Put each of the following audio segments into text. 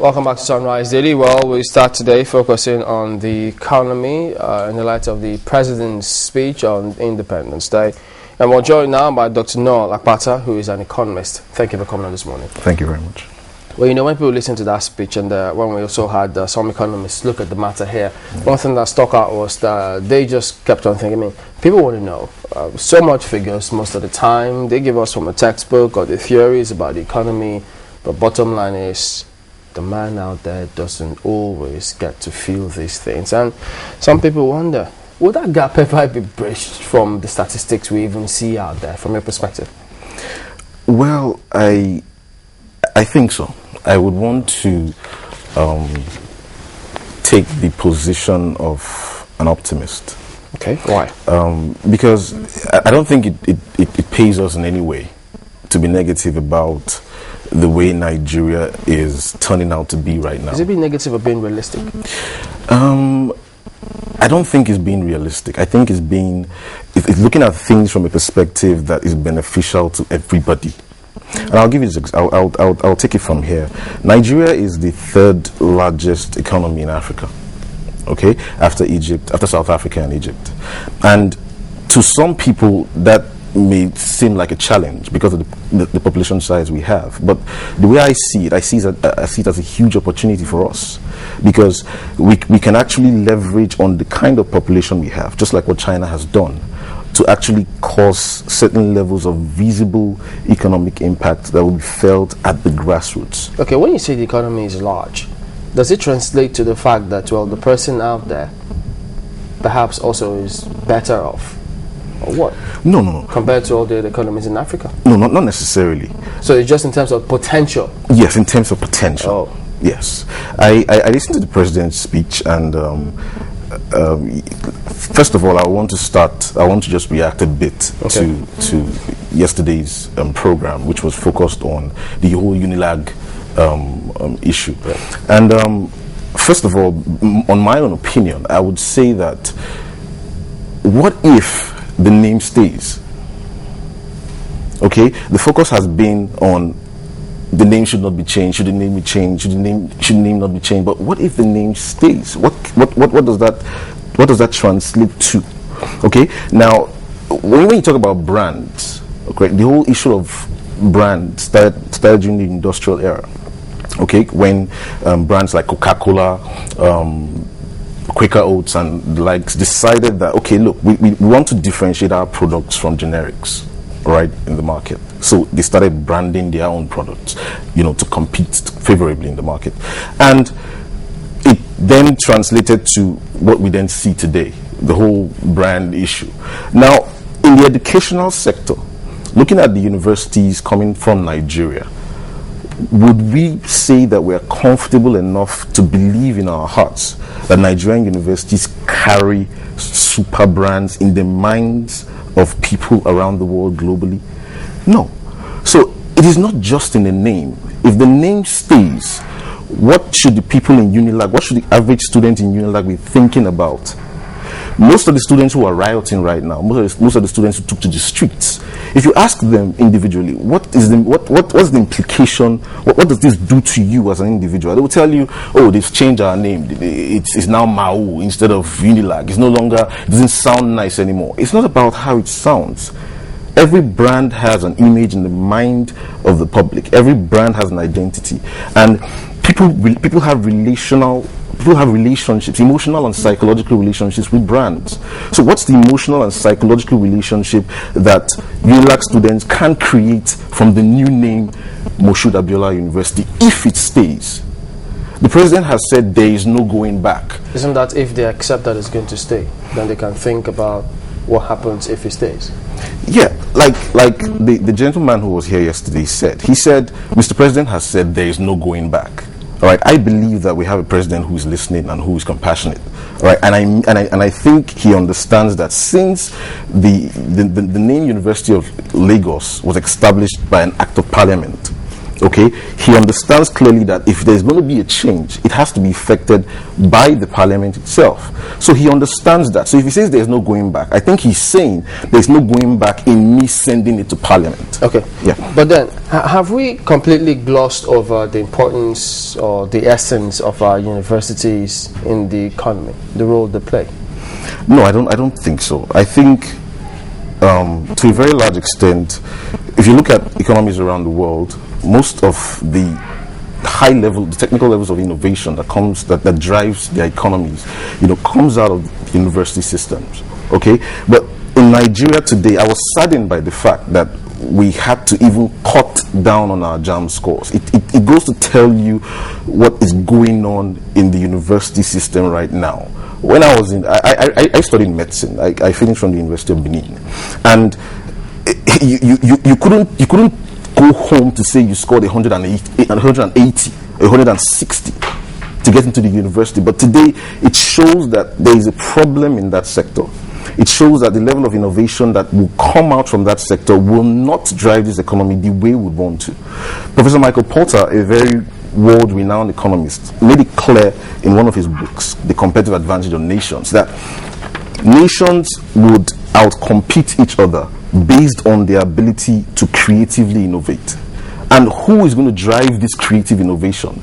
Welcome back to Sunrise Daily. Well, we start today focusing on the economy in the light of the President's speech on Independence Day. And we're joined now by Dr. Noel Akpata, who is an economist. Thank you for coming on this morning. Thank you very much. Well, you know, when people listen to that speech and when we also had some economists look at the matter here, one thing that stuck out was that they just kept on thinking, I mean, people want to know so much figures most of the time. They give us from a textbook or the theories about the economy, but bottom line is, the man out there doesn't always get to feel these things. And some people wonder, will that gap ever be bridged from the statistics we even see out there, from your perspective? Well, I think so. I would want to take the position of an optimist. Okay, why? Because I don't think it pays us in any way to be negative about the way Nigeria is turning out to be right now. Is it being negative or being realistic? I don't think it's being realistic. I think it's looking at things from a perspective that is beneficial to everybody. And I'll give you this. I'll take it from here. Nigeria is the third largest economy in Africa. Okay, after South Africa and Egypt. And to some people, that may seem like a challenge because of the population size we have, but the way I see it as a huge opportunity for us, because we can actually leverage on the kind of population we have, just like what China has done, to actually cause certain levels of visible economic impact that will be felt at the grassroots. Okay, when you say the economy is large, does it translate to the fact that, well, the person out there perhaps also is better off? Or what? No. Compared to all the other economies in Africa? No, not necessarily. So it's just in terms of potential? Yes, in terms of potential. Oh. Yes. I listened to the President's speech, and first of all, I want to just react a bit to yesterday's program, which was focused on the whole Unilag issue. Yeah. And first of all, on my own opinion, I would say that what if the name stays? Okay, the focus has been on the name should not be changed. Should the name be changed? Should the name not be changed? But what if the name stays? What does that translate to? Okay, now when you talk about brands, okay, the whole issue of brands started during the industrial era. Okay, when brands like Coca-Cola, Quaker Oats and the likes decided that, okay, look, we want to differentiate our products from generics, right, in the market. So they started branding their own products, to compete favorably in the market. And it then translated to what we then see today, the whole brand issue. Now, in the educational sector, looking at the universities coming from Nigeria, would we say that we're comfortable enough to believe in our hearts that Nigerian universities carry super brands in the minds of people around the world globally? No. So it is not just in the name. If the name stays, what should the people in Unilag, what should the average student in Unilag be thinking about? Most of the students who are rioting right now, most of the students who took to the streets, if you ask them individually, what's the implication, what does this do to you as an individual? They will tell you, oh, they've changed our name. It's now Mau instead of Unilag. It's no longer, it doesn't sound nice anymore. It's not about how it sounds. Every brand has an image in the mind of the public. Every brand has an identity. And people have relationships, emotional and psychological relationships with brands. So what's the emotional and psychological relationship that UNILAG students can create from the new name Moshood Abiola University if it stays? The President has said there is no going back. Isn't that if they accept that it's going to stay, then they can think about what happens if it stays? Yeah, like the gentleman who was here yesterday said. He said, Mr. President has said there is no going back. All right, I believe that we have a president who is listening and who is compassionate. All right, and I think he understands that since the name University of Lagos was established by an act of parliament, Okay, he understands clearly that if there's going to be a change, it has to be effected by the parliament itself. So he understands that. So if he says there's no going back, I think he's saying there's no going back in me sending it to parliament. Okay. Yeah. But then, have we completely glossed over the importance or the essence of our universities in the economy, the role they play? No, I don't think so. I think to a very large extent, if you look at economies around the world, most of the the technical levels of innovation that drives their economies, comes out of university systems. Okay, but in Nigeria today, I was saddened by the fact that we had to even cut down on our JAM scores. It goes to tell you what is going on in the university system right now. When I was I studied medicine. I finished from the University of Benin, and you couldn't go home to say you scored 180, 160 to get into the university. But today, it shows that there is a problem in that sector. It shows that the level of innovation that will come out from that sector will not drive this economy the way we want to. Professor Michael Porter, a very world-renowned economist, made it clear in one of his books, The Competitive Advantage of Nations, that nations would outcompete each other based on their ability to creatively innovate. And who is going to drive this creative innovation?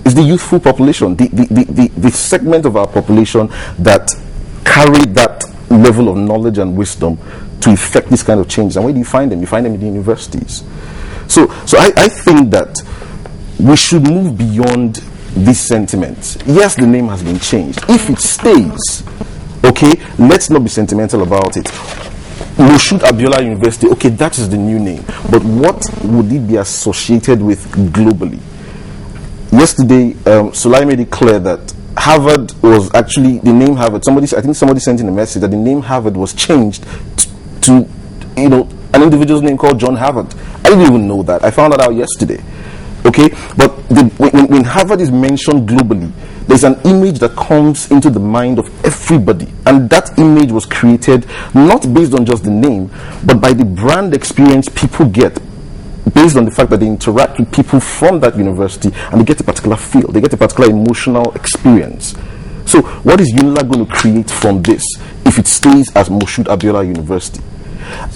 Is the youthful population, the segment of our population that carry that level of knowledge and wisdom to effect this kind of change. And where do you find them? You find them in the universities. So I think that we should move beyond these sentiments. Yes, the name has been changed. If it stays, okay, let's not be sentimental about it. Moshood Abiola University, okay, that is the new name. But what would it be associated with globally? Yesterday, Sulai made it clear that Harvard was actually the name Harvard. I think somebody sent in a message that the name Harvard was changed to an individual's name called John Harvard. I didn't even know that. I found that out yesterday. Okay, but when Harvard is mentioned globally, there's an image that comes into the mind of everybody, and that image was created not based on just the name, but by the brand experience people get based on the fact that they interact with people from that university and they get a particular feel, they get a particular emotional experience. So what is Unilag going to create from this if it stays as Moshood Abiola University?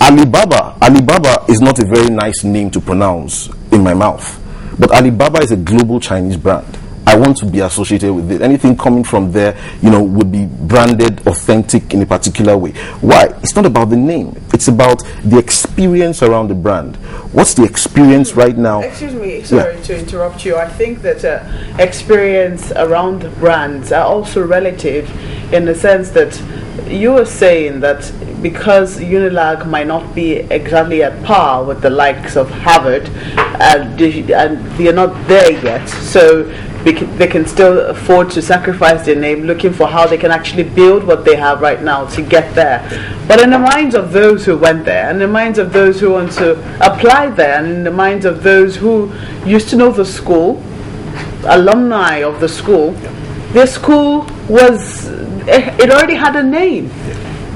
Alibaba is not a very nice name to pronounce in my mouth, but Alibaba is a global Chinese brand. I want to be associated with it. Anything coming from there, would be branded authentic in a particular way. Why? It's not about the name. It's about the experience around the brand. What's the experience right now? Excuse me, sorry to interrupt you. I think that experience around brands are also relative in the sense that you were saying that because Unilag might not be exactly at par with the likes of Harvard, and they're not there yet, so they can still afford to sacrifice their name, looking for how they can actually build what they have right now to get there. But in the minds of those who went there, and in the minds of those who want to apply there, and in the minds of those who used to know the school, alumni of the school, their school it already had a name.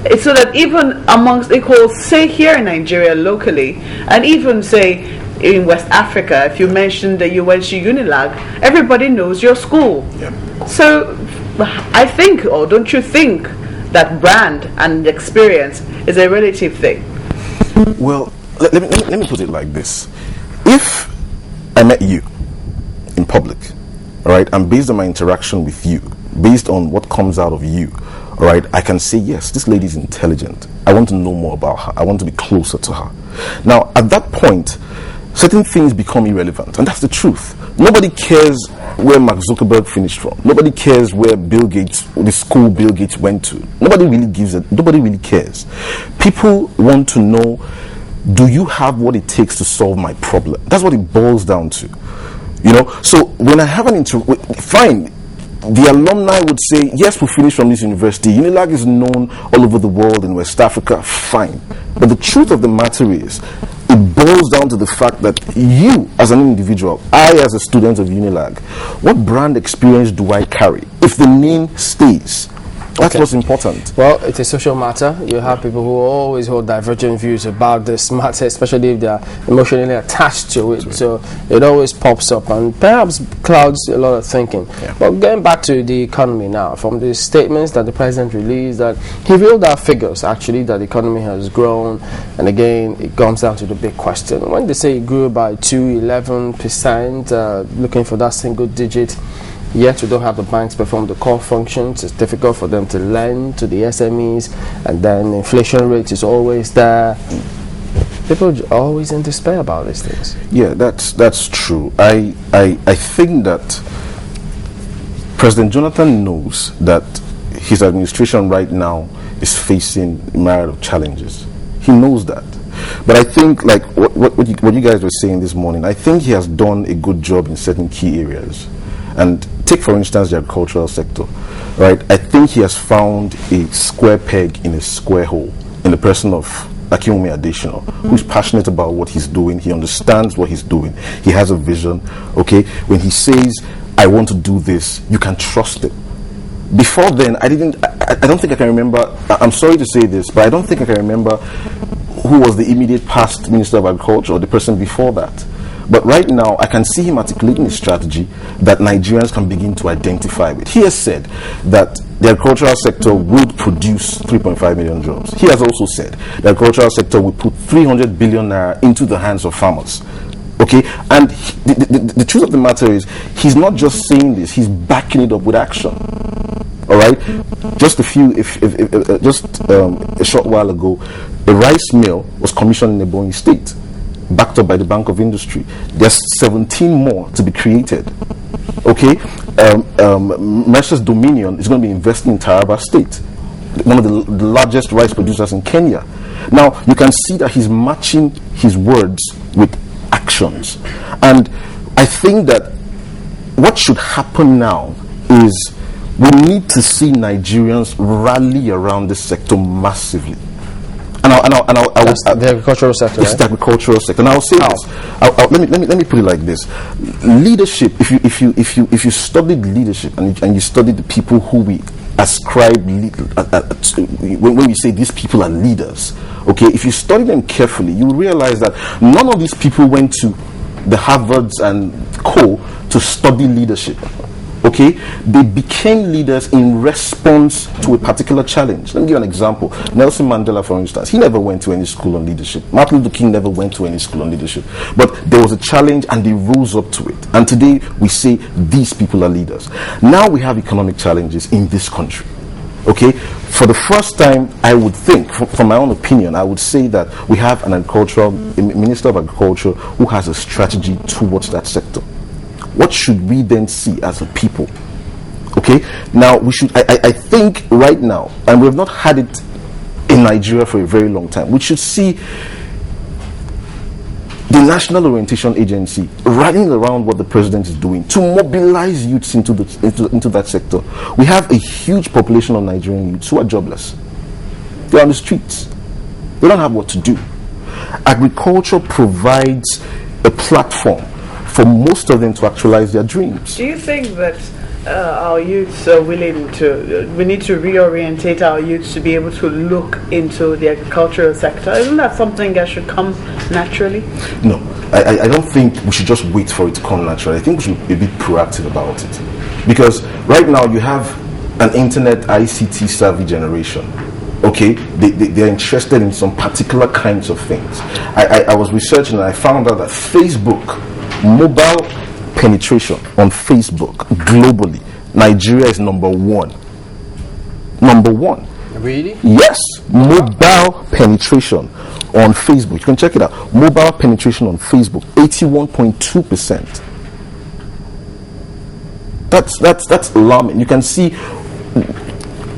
It's so that even amongst equals, say here in Nigeria locally, and even say in West Africa, if you mention that you went to Unilag, everybody knows your school. Yeah. So I think, or don't you think, that brand and experience is a relative thing? Well, let me put it like this. If I met you in public, all right, and based on my interaction with you, based on what comes out of you, all right, I can say, yes, this lady is intelligent. I want to know more about her. I want to be closer to her. Now, at that point, certain things become irrelevant, and that's the truth. Nobody cares where Mark Zuckerberg finished from. Nobody cares where Bill Gates, the school Bill Gates went to. Nobody really cares. People want to know, do you have what it takes to solve my problem? That's what it boils down to. So when I have fine, the alumni would say, yes, we finished from this university. Unilag is known all over the world in West Africa. Fine. But the truth of the matter is, it boils down to the fact that you, as an individual, I, as a student of Unilag, what brand experience do I carry? If the name stays, That's what's important. Well, it's a social matter. You have people who always hold divergent views about this matter, especially if they are emotionally attached to it. So it always pops up and perhaps clouds a lot of thinking. Yeah. But going back to the economy now, from the statements that the president released, that he revealed our figures actually that the economy has grown, and again it comes down to the big question. When they say it grew by 11%, looking for that single digit, yet we don't have the banks perform the core functions. It's difficult for them to lend to the SMEs, and then inflation rate is always there. People are always in despair about these things. Yeah, that's true. I think that President Jonathan knows that his administration right now is facing a myriad of challenges. He knows that. But I think, like what you guys were saying this morning, I think he has done a good job in certain key areas. And take, for instance, the agricultural sector, right? I think he has found a square peg in a square hole in the person of Akinwumi Adesina, who's passionate about what he's doing. He understands what he's doing. He has a vision, okay? When he says, I want to do this, you can trust him. Before then, I don't think I can remember, I'm sorry to say this, but I don't think I can remember who was the immediate past Minister of Agriculture or the person before that. But right now, I can see him articulating a strategy that Nigerians can begin to identify with. He has said that the agricultural sector would produce 3.5 million jobs. He has also said the agricultural sector would put 300 billion naira into the hands of farmers. Okay, and the truth of the matter is, he's not just saying this; he's backing it up with action. All right, just a short while ago, a rice mill was commissioned in Ebonyi State, backed up by the Bank of Industry. There's 17 more to be created. Okay, Mercer's Dominion is going to be investing in Taraba State, one of the largest rice producers in Kenya. Now, you can see that he's matching his words with actions. And I think that what should happen now is we need to see Nigerians rally around this sector massively. The agricultural sector. It's right? the agricultural sector. And I'll say this. Let me put it like this: leadership. If you studied leadership and you studied the people who we ascribe when we say these people are leaders, okay, if you study them carefully, you will realize that none of these people went to the Harvards and co to study leadership. Okay, they became leaders in response to a particular challenge. Let me give you an example. Nelson Mandela, for instance, he never went to any school on leadership. Martin Luther King never went to any school on leadership. But there was a challenge and they rose up to it. And today we say these people are leaders. Now we have economic challenges in this country. Okay, for the first time, I would think, from my own opinion, I would say that we have a Minister of Agriculture who has a strategy towards that sector. What should we then see as a people? Okay, now we should, I think right now, and we have not had it in Nigeria for a very long time, we should see the National Orientation Agency rallying around what the president is doing to mobilize youths into that sector. We have a huge population of Nigerian youths who are jobless. They're on the streets. They don't have what to do. Agriculture provides a platform for most of them to actualize their dreams. Do you think that our youths are willing to, we need to reorientate our youths to be able to look into the agricultural sector? Isn't that something that should come naturally? No, I don't think we should just wait for it to come naturally. I think we should be a bit proactive about it. Because right now you have an internet ICT savvy generation. Okay, they're interested in some particular kinds of things. I was researching and I found out that Facebook, mobile penetration on Facebook globally, Nigeria is number one. Number one. Really? Yes. Mobile penetration on Facebook. You can check it out. Mobile penetration on Facebook, 81.2%. That's alarming. You can see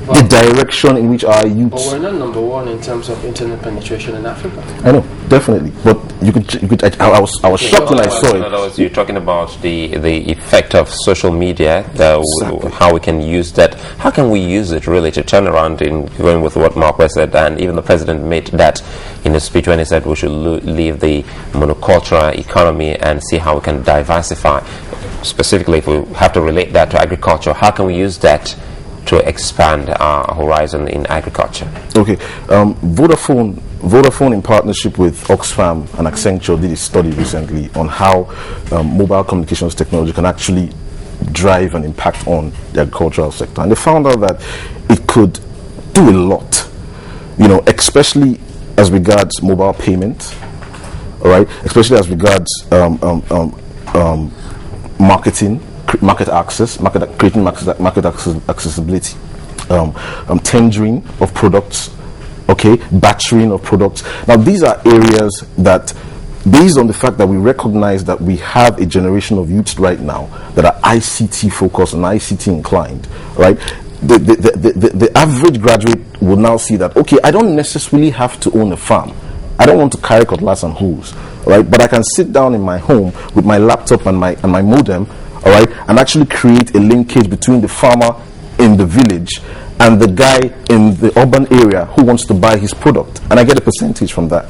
the direction in which our youths. But we're not number one in terms of internet penetration in Africa. I know, definitely. But you could. I was shocked when I saw it. You're talking about the effect of social media, Exactly. how we can use that. How can we use it really to turn around in going with what Mark said, and even the president made that in his speech when he said we should leave the monocultural economy and see how we can diversify. Specifically, if we have to relate that to agriculture, how can we use that to expand our horizon in agriculture? Okay, Vodafone in partnership with Oxfam and Accenture did a study recently on how mobile communications technology can actually drive an impact on the agricultural sector, and they found out that it could do a lot, especially as regards mobile payment, all right, especially as regards marketing, market access, creating market accessibility, tendering of products, okay, batching of products. Now, these are areas that, based on the fact that we recognize that we have a generation of youths right now that are ICT focused and ICT inclined, right? The average graduate will now see that, okay, I don't necessarily have to own a farm. I don't want to carry cutlass and hose, right? But I can sit down in my home with my laptop and my modem, all right, and actually create a linkage between the farmer in the village and the guy in the urban area who wants to buy his product, and I get a percentage from that.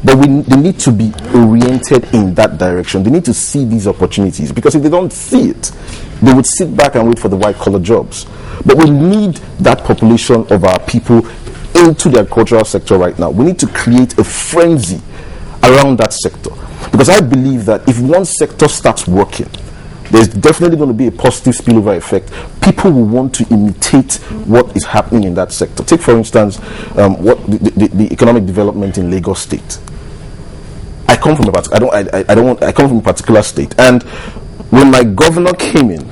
But they need to be oriented in that direction. They need to see these opportunities, because if they don't see it, they would sit back and wait for the white-collar jobs. But we need that population of our people into the agricultural sector right now. We need to create a frenzy around that sector, because I believe that if one sector starts working, there's definitely going to be a positive spillover effect. People will want to imitate what is happening in that sector. Take, for instance, what the economic development in Lagos State. I come from a particular state, and when my governor came in,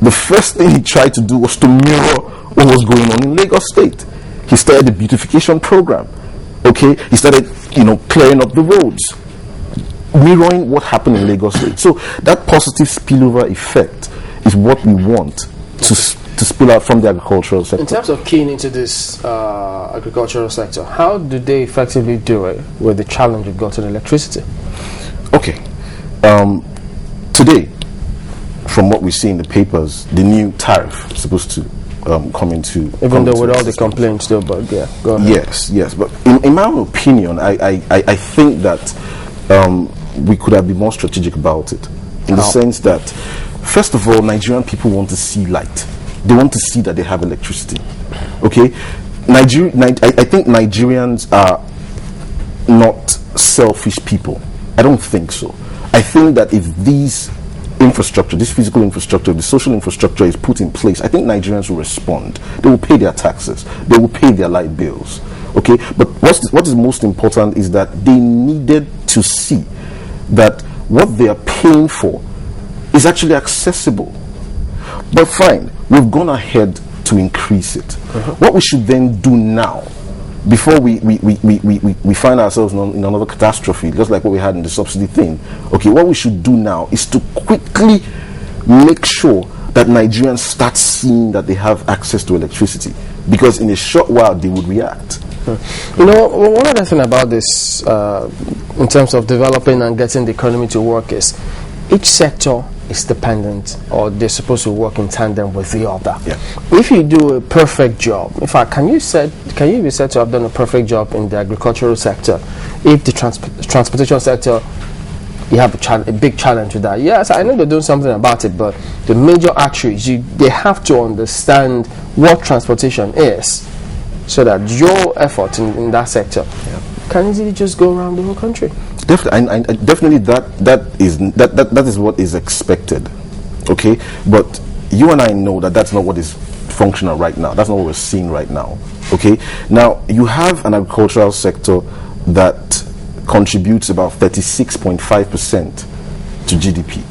the first thing he tried to do was to mirror what was going on in Lagos State. He started the beautification program. Okay, he started, clearing up the roads, mirroring what happened in Lagos State. So that positive spillover effect is what we want to spill out from the agricultural sector. In terms of keying into this agricultural sector, how do they effectively do it with the challenge we've got in electricity? Okay, today, from what we see in the papers, the new tariff is supposed to come into, even though with all the complaints still, but yeah, go ahead. Yes, but in my own opinion, I think that we could have been more strategic about it, in the sense that, first of all, Nigerian people want to see light. They want to see that they have electricity. Okay, I think Nigerians are not selfish people. I don't think so. I think that if this physical infrastructure, the social infrastructure is put in place, I think Nigerians will respond. They will pay their taxes. They will pay their light bills. Okay, but what is most important is that they needed to see that what they are paying for is actually accessible. But fine, we've gone ahead to increase it. What we should then do now, before we find ourselves in another catastrophe, just like what we had in the subsidy thing, okay, what we should do now is to quickly make sure that Nigerians start seeing that they have access to electricity, because in a short while they would react. One other thing about this, in terms of developing and getting the economy to work, is each sector is dependent, or they're supposed to work in tandem with the other. Yeah. If you do a perfect job, in fact, can you be said to have done a perfect job in the agricultural sector if the transportation sector, you have a big challenge with that? Yes, I know they're doing something about it, but the major arteries, they have to understand what transportation is, so that your effort in that sector can easily just go around the whole country. Definitely, that is what is expected. Okay, but you and I know that that's not what is functional right now. That's not what we're seeing right now. Okay, now you have an agricultural sector that contributes about 36.5% to GDP,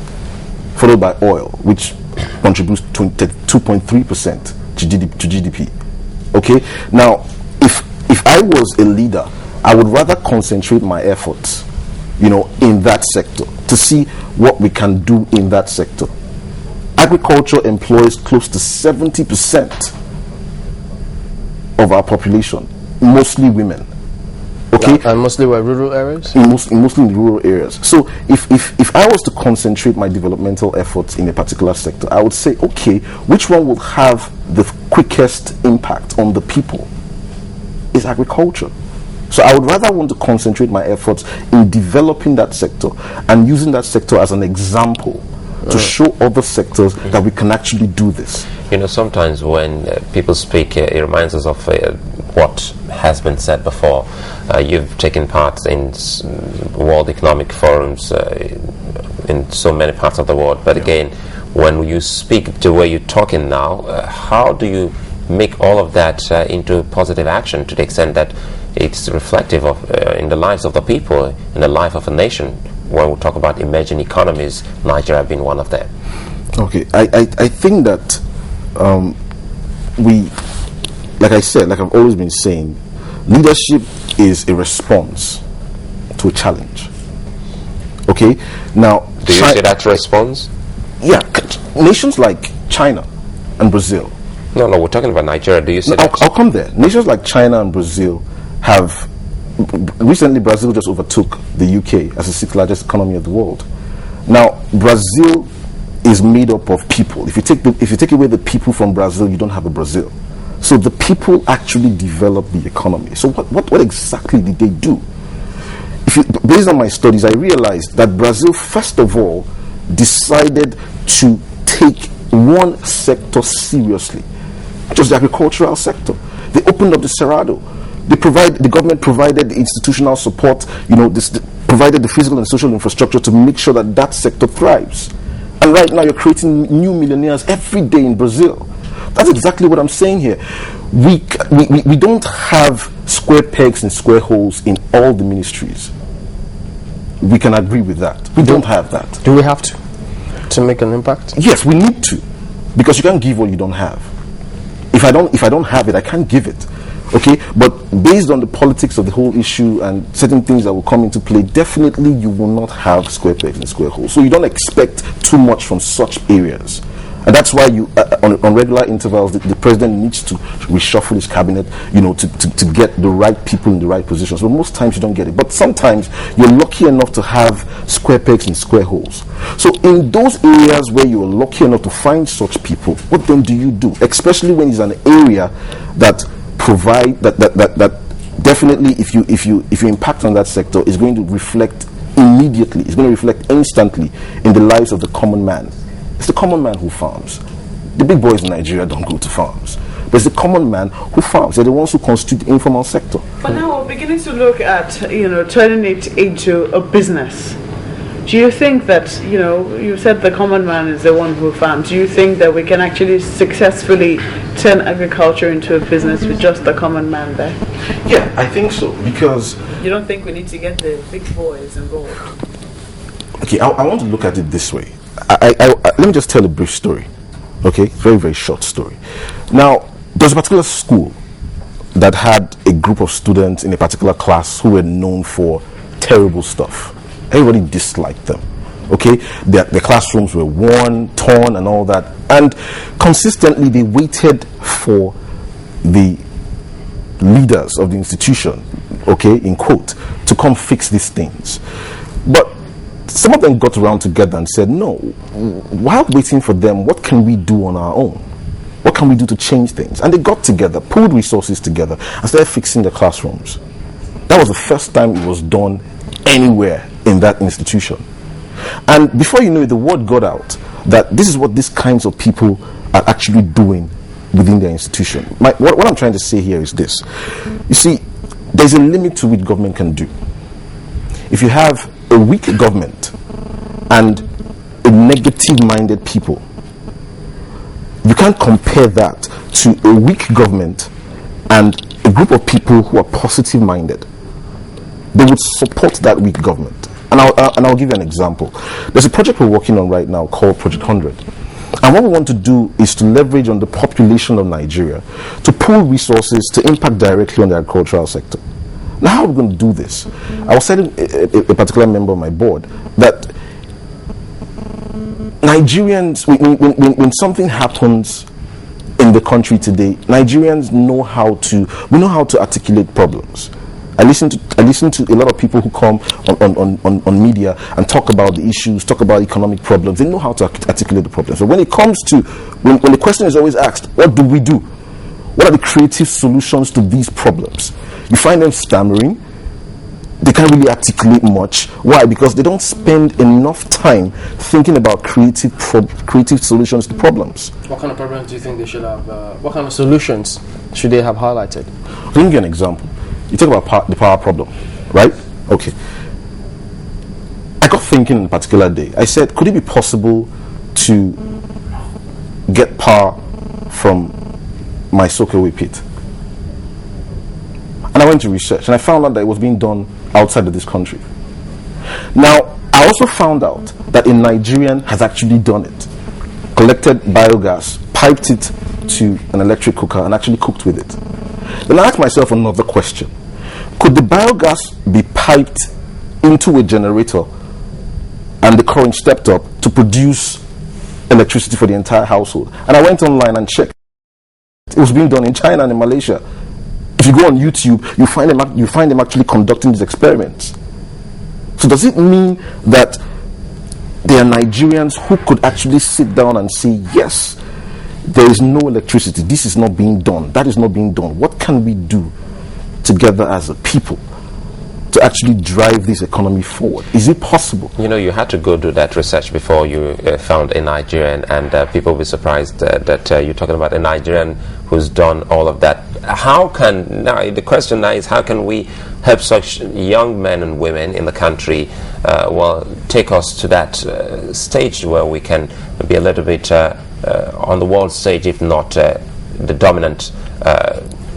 followed by oil, which contributes 2.3% to GDP. Okay, now if I was a leader, I would rather concentrate my efforts, in that sector, to see what we can do in that sector. Agriculture employs close to 70% of our population, mostly women. Okay, and mostly were rural areas. Mostly in the rural areas. So if I was to concentrate my developmental efforts in a particular sector, I would say, okay, which one will have the quickest impact on the people? Is agriculture. So I would rather want to concentrate my efforts in developing that sector and using that sector as an example to show other sectors that we can actually do this. You know, sometimes when people speak, it reminds us of what has been said before. You've taken part in World Economic Forums in so many parts of the world, but again, when you speak the way you're talking now, how do you make all of that into positive action to the extent that it's reflective of in the lives of the people, in the life of a nation? When we talk about emerging economies, Nigeria being one of them. Okay, I think that we, like I said, like I've always been saying, leadership is a response to a challenge. Okay, now do you say that response? Yeah, nations like China and Brazil. No, we're talking about Nigeria. Do you say that? I'll come there. Nations like China and Brazil have recently. Brazil just overtook the UK as the sixth largest economy of the world. Now, Brazil is made up of people. If you take away the people from Brazil, you don't have a Brazil. So the people actually develop the economy. So what exactly did they do? Based on my studies, I realized that Brazil, first of all, decided to take one sector seriously, which was the agricultural sector. They opened up the Cerrado. The government provided the institutional support, provided the physical and social infrastructure to make sure that that sector thrives. And right now you're creating new millionaires every day in Brazil. That's exactly what I'm saying here. We don't have square pegs and square holes in all the ministries. We can agree with that. We don't have that. Do we have to make an impact? Yes, we need to, because you can't give what you don't have. If I don't have it, I can't give it. Okay, but based on the politics of the whole issue and certain things that will come into play, definitely you will not have square pegs and square holes. So you don't expect too much from such areas. And that's why you, on regular intervals, the president needs to reshuffle his cabinet, to get the right people in the right positions. But most times you don't get it. But sometimes you're lucky enough to have square pegs and square holes. So in those areas where you're lucky enough to find such people, what then do you do? Especially when it's an area that that definitely, if you impact on that sector, is going to reflect immediately. It's going to reflect instantly in the lives of the common man. It's the common man who farms. The big boys in Nigeria don't go to farms. But it's the common man who farms. They're the ones who constitute the informal sector. But now we're beginning to look at, turning it into a business. Do you think that, you said the common man is the one who farms. Do you think that we can actually successfully turn agriculture into a business with just the common man there? Yeah, I think so. Because you don't think we need to get the big boys involved? Okay, I want to look at it this way. Let me just tell a brief story. Okay, very, very short story. Now, there's a particular school that had a group of students in a particular class who were known for terrible stuff. Everybody disliked them. Okay, their classrooms were worn, torn, and all that. And consistently, they waited for the leaders of the institution, okay, in quote, to come fix these things. But some of them got around together and said, no, while waiting for them, what can we do on our own? What can we do to change things? And they got together, pooled resources together, and started fixing the classrooms. That was the first time it was done anywhere in that institution. And before you know it, the word got out that this is what these kinds of people are actually doing within their institution. What I'm trying to say here is this. You see, there's a limit to what government can do. If you have a weak government and a negative-minded people, you can't compare that to a weak government and a group of people who are positive-minded. They would support that weak government. And I'll give you an example. There's a project we're working on right now called Project 100. And what we want to do is to leverage on the population of Nigeria to pool resources to impact directly on the agricultural sector. Now, how are we going to do this? I was telling a particular member of my board that Nigerians, when something happens in the country today, Nigerians know how to articulate problems. I listen to a lot of people who come on media and talk about the issues, talk about economic problems. They know how to articulate the problems. So when it comes to, when the question is always asked, what do we do? What are the creative solutions to these problems? You find them stammering. they can't really articulate much. Why? Because they don't spend enough time thinking about creative solutions to problems. What kind of problems do you think they should have? What kind of solutions should they have highlighted? Let me give you an example. You talk about the power problem, right? Okay. I got thinking on a particular day. I said, could it be possible to get power from my soakaway pit? And I went to research, and I found out that it was being done outside of this country. Now, I also found out that a Nigerian has actually done it. Collected biogas, piped it to an electric cooker, and actually cooked with it. Then I asked myself another question. Could the biogas be piped into a generator and the current stepped up to produce electricity for the entire household? And I went online and checked. It was being done in China and in Malaysia. If you go on YouTube, you find them actually conducting these experiments. So does it mean that there are Nigerians who could actually sit down and say, yes, there is no electricity, this is not being done, that is not being done. What can we do together as a people to actually drive this economy forward? Is it possible? You know, you had to go do that research before you found a Nigerian, and people will be surprised that you're talking about a Nigerian who's done all of that. How can, now the question now is, how can we help such young men and women in the country, take us to that stage where we can be a little bit on the world stage, if not the dominant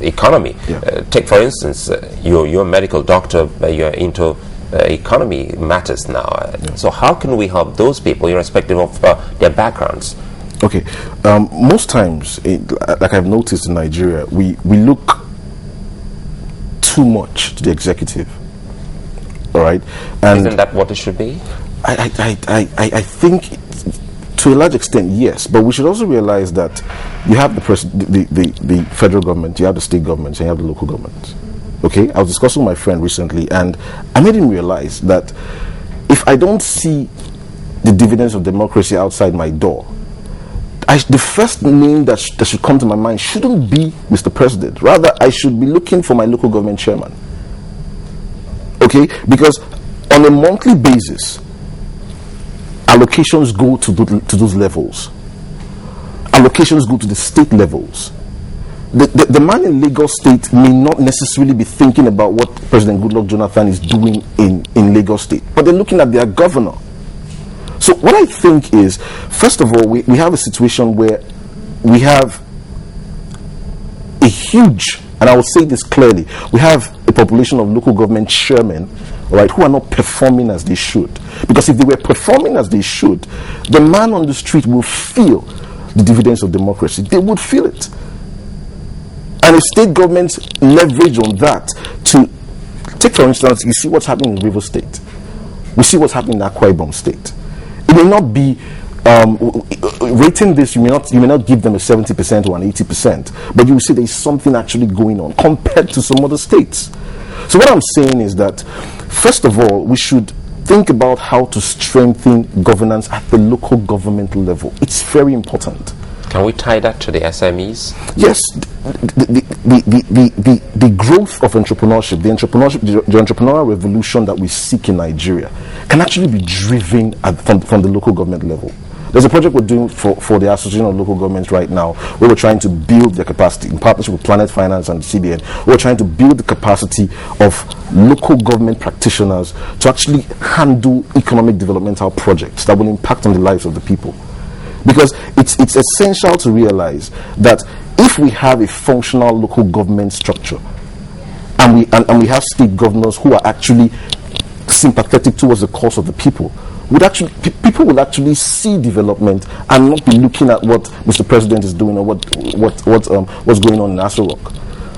economy. Yeah. Take for instance, you're a medical doctor, you're into economy matters now. So how can we help those people irrespective of their backgrounds? Okay, most times, like I've noticed in Nigeria, we look too much to the executive. All right, and isn't that what it should be? I think to a large extent, yes, but we should also realize that you have the federal government, you have the state governments, and you have the local governments. Okay, I was discussing with my friend recently, and I made him realize that if I don't see the dividends of democracy outside my door, the first name that should come to my mind shouldn't be Mr. President. Rather, I should be looking for my local government chairman. Okay, because on a monthly basis, allocations go to those levels. Allocations go to the state levels. The man in Lagos State may not necessarily be thinking about what President Goodluck Jonathan is doing in Lagos State, but they're looking at their governor. So what I think is, first of all, we have a situation where we have a huge, and I will say this clearly, we have a population of local government chairmen, right, who are not performing as they should. Because if they were performing as they should, the man on the street will feel the dividends of democracy. They would feel it. And if state governments leverage on that to, take for instance, you see what's happening in River State. We see what's happening in Akwa Ibom State. It may not be rating this, you may not give them a 70% or an 80%, but you will see there is something actually going on compared to some other states. So what I'm saying is that, first of all, we should think about how to strengthen governance at the local government level. It's very important. Can we tie that to the SMEs? Yes, the growth of entrepreneurship, the entrepreneurial revolution that we seek in Nigeria can actually be driven from the local government level. There's a project we're doing for the Association of Local Governments right now, where we're trying to build their capacity in partnership with Planet Finance and CBN. We're trying to build the capacity of local government practitioners to actually handle economic developmental projects that will impact on the lives of the people. Because it's essential to realize that if we have a functional local government structure and we have state governors who are actually sympathetic towards the cause of the people, people will actually see development and not be looking at what Mr. President is doing or what's going on in Aso Rock.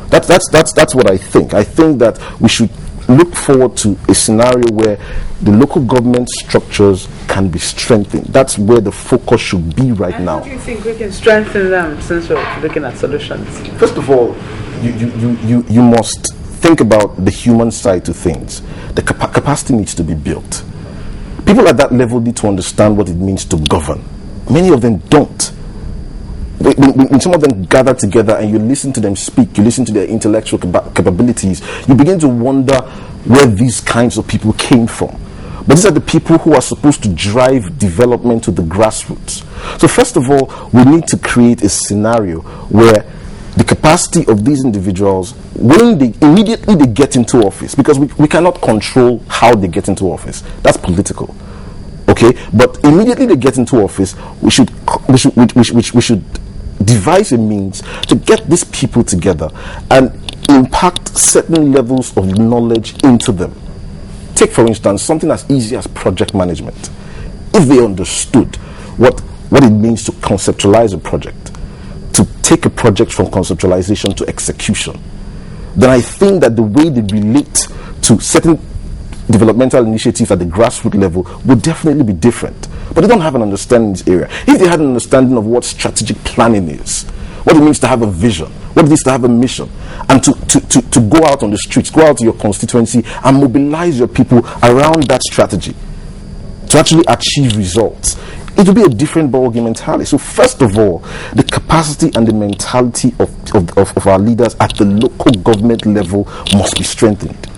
That's what I think. I think that we should look forward to a scenario where the local government structures can be strengthened. That's where the focus should be right now. How do you think we can strengthen them, since we're looking at solutions? First of all, you must think about the human side to things. The capacity needs to be built. People at that level need to understand what it means to govern. Many of them don't. When some of them gather together and you listen to them speak, you listen to their intellectual capabilities, you begin to wonder where these kinds of people came from. But these are the people who are supposed to drive development to the grassroots. So first of all, we need to create a scenario where the capacity of these individuals, when they immediately they get into office, because we cannot control how they get into office. That's political. Okay? But immediately they get into office, we should devise a means to get these people together and impact certain levels of knowledge into them. Take, for instance, something as easy as project management. If they understood what it means to conceptualize a project, to take a project from conceptualization to execution, then I think that the way they relate to certain developmental initiatives at the grassroots level would definitely be different. But they don't have an understanding in this area. If they had an understanding of what strategic planning is, what it means to have a vision, what it means to have a mission, and to go out on the streets, go out to your constituency and mobilize your people around that strategy to actually achieve results, it will be a different ballgame entirely. So first of all, the capacity and the mentality of our leaders at the local government level must be strengthened.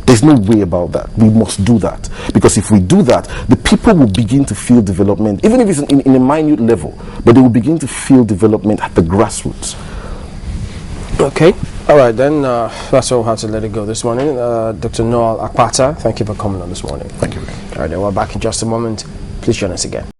There's no way about that. We must do that. Because if we do that, the people will begin to feel development, even if it's in a minute level, but they will begin to feel development at the grassroots. Okay. All right, then that's all we have to let it go this morning. Dr. Noel Akpata, thank you for coming on this morning. Thank you. All right, then we're back in just a moment. Please join us again.